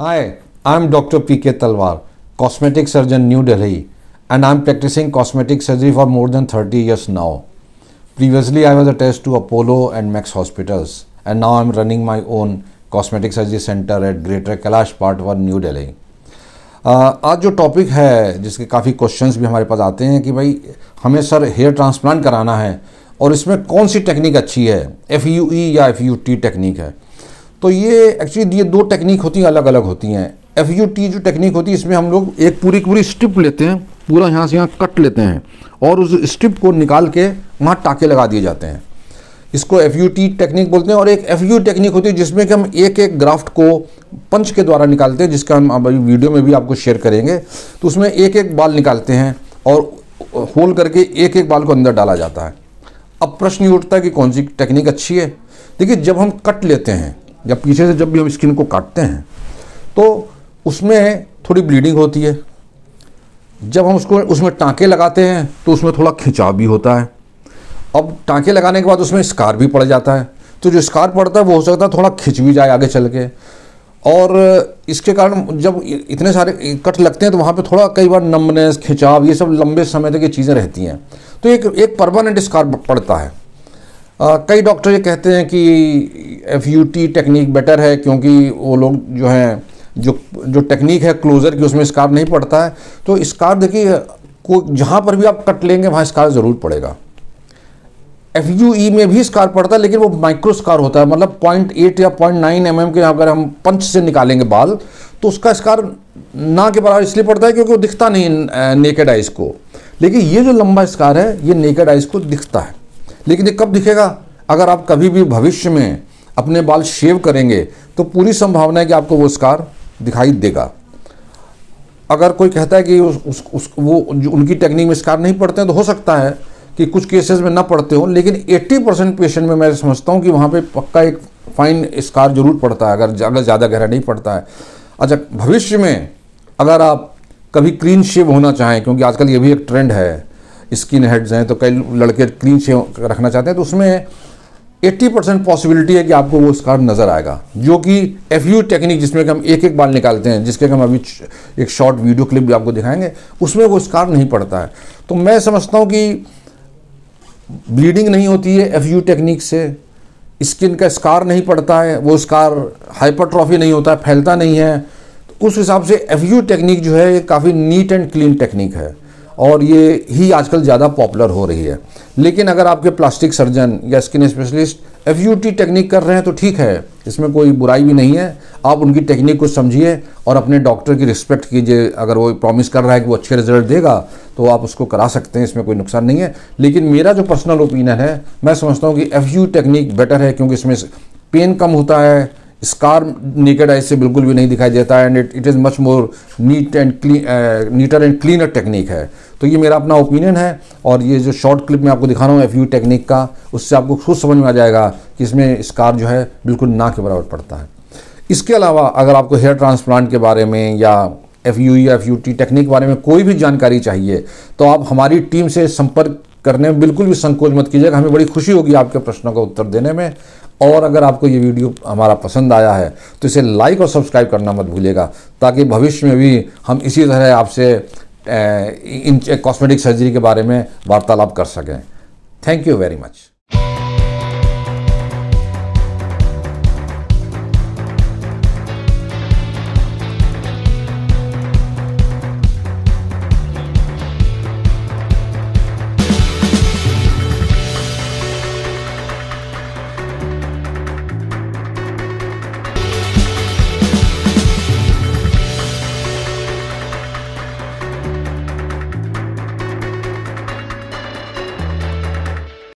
Hi, I'm Dr. P.K. Talwar, cosmetic surgeon, New Delhi, and I'm practicing cosmetic surgery for more than 30 years now. Previously, I was attached to Apollo and Max hospitals, and now I'm running my own cosmetic surgery center at Greater Kailash Part 1, New Delhi. आज जो topic है जिसके काफ़ी questions भी हमारे पास आते हैं कि भाई हमें सर हेयर ट्रांसप्लांट कराना है और इसमें कौन सी टेक्निक अच्छी है, FUE या FUT टेक्निक है। तो ये एक्चुअली ये दो टेक्निक होती हैं, अलग अलग होती हैं। FUT जो टेक्निक होती है इसमें हम लोग एक पूरी स्ट्रिप लेते हैं, पूरा यहाँ से यहाँ कट लेते हैं और उस स्ट्रिप को निकाल के वहाँ टाँके लगा दिए जाते हैं। इसको FUT टेक्निक बोलते हैं। और एक FU टेक्निक होती है जिसमें कि हम एक एक ग्राफ्ट को पंच के द्वारा निकालते हैं, जिसका हम अभी वीडियो में भी आपको शेयर करेंगे। तो उसमें एक एक बाल निकालते हैं और होल करके एक एक बाल को अंदर डाला जाता है। अब प्रश्न ये उठता है कि कौन सी टेक्निक अच्छी है। देखिए, जब हम कट लेते हैं या पीछे से जब भी हम स्किन को काटते हैं तो उसमें थोड़ी ब्लीडिंग होती है। जब हम उसमें टाँके लगाते हैं तो उसमें थोड़ा खिंचाव भी होता है। अब टाँके लगाने के बाद उसमें स्कार भी पड़ जाता है, तो जो स्कार पड़ता है वो हो सकता है थोड़ा खिंच भी जाए आगे चल के। और इसके कारण जब इतने सारे कट लगते हैं तो वहाँ पे थोड़ा कई बार नमनेस, खिंचाव, ये सब लंबे समय तक ये चीज़ें रहती हैं। तो एक परमानेंट स्कार पड़ता है। कई डॉक्टर ये कहते हैं कि FUT टेक्निक बेटर है, क्योंकि वो लोग जो हैं जो टेक्निक है क्लोज़र की उसमें स्कार नहीं पड़ता है। तो स्कार देखिए, को जहाँ पर भी आप कट लेंगे वहाँ स्कार ज़रूर पड़ेगा। FUE में भी स्कार पड़ता है, लेकिन वो माइक्रो स्कार होता है, मतलब 0.8 या 0.9 mm के अगर हम पंच से निकालेंगे बाल तो उसका स्कार ना के बराबर इसलिए पड़ता है क्योंकि वो दिखता नहीं नेकेड आइज को। लेकिन ये जो लंबा स्कार है ये नेकेड आइज को दिखता है। लेकिन ये कब दिखेगा? अगर आप कभी भी भविष्य में अपने बाल शेव करेंगे तो पूरी संभावना है कि आपको वो स्कार दिखाई देगा। अगर कोई कहता है कि वो जो उनकी टेक्निक में स्कार नहीं पड़ते हैं, तो हो सकता है कि कुछ केसेस में ना पड़ते हो, लेकिन 80% पेशेंट में मैं समझता हूँ कि वहाँ पे पक्का एक फाइन स्कार जरूर पड़ता है, अगर ज़्यादा गहरा नहीं पड़ता है। अच्छा, भविष्य में अगर आप कभी क्लीन शेव होना चाहें, क्योंकि आजकल ये भी एक ट्रेंड है, स्किन हेड्स हैं तो कई लड़के क्लीन शेव रखना चाहते हैं, तो उसमें 80% पॉसिबिलिटी है कि आपको वो स्कार नज़र आएगा। जो कि FU टेक्निक जिसमें कि हम एक एक बाल निकालते हैं, जिसके हम अभी एक शॉर्ट वीडियो क्लिप भी आपको दिखाएंगे, उसमें वो स्कार नहीं पड़ता है। तो मैं समझता हूँ कि ब्लीडिंग नहीं होती है FU टेक्निक से, स्किन का स्कार नहीं पड़ता है, वो स्कार हाइपरट्रॉफी नहीं होता है, फैलता नहीं है। तो उस हिसाब से FU टेक्निक जो है ये काफ़ी नीट एंड क्लीन टेक्निक है और ये ही आजकल ज़्यादा पॉपुलर हो रही है। लेकिन अगर आपके प्लास्टिक सर्जन या स्किन स्पेशलिस्ट FUT टेक्निक कर रहे हैं तो ठीक है, इसमें कोई बुराई भी नहीं है। आप उनकी टेक्निक को समझिए और अपने डॉक्टर की रिस्पेक्ट कीजिए। अगर वो प्रॉमिस कर रहा है कि वो अच्छे रिजल्ट देगा तो आप उसको करा सकते हैं, इसमें कोई नुकसान नहीं है। लेकिन मेरा जो पर्सनल ओपिनियन है, मैं समझता हूँ कि FU टेक्निक बेटर है, क्योंकि इसमें पेन कम होता है, स्कार नेकेड आइज से बिल्कुल भी नहीं दिखाई देता है, and it is much more नीटर and cleaner technique है। तो ये मेरा अपना ओपिनियन है और ये जो शॉर्ट क्लिप मैं आपको दिखा रहा हूँ FU टेक्निक का, उससे आपको खुद समझ में आ जाएगा कि इसमें स्कार जो है बिल्कुल ना के बराबर पड़ता है। इसके अलावा अगर आपको हेयर ट्रांसप्लांट के बारे में या FUE या FUT टेक्निक के बारे में कोई भी जानकारी चाहिए तो आप हमारी टीम से संपर्क करने में बिल्कुल भी संकोच मत कीजिएगा। हमें बड़ी खुशी होगी आपके प्रश्नों का उत्तर देने में। और अगर आपको ये वीडियो हमारा पसंद आया है तो इसे लाइक और सब्सक्राइब करना मत भूलिएगा, ताकि भविष्य में भी हम इसी तरह आपसे इन कॉस्मेटिक सर्जरी के बारे में वार्तालाप कर सकें। Thank you very much.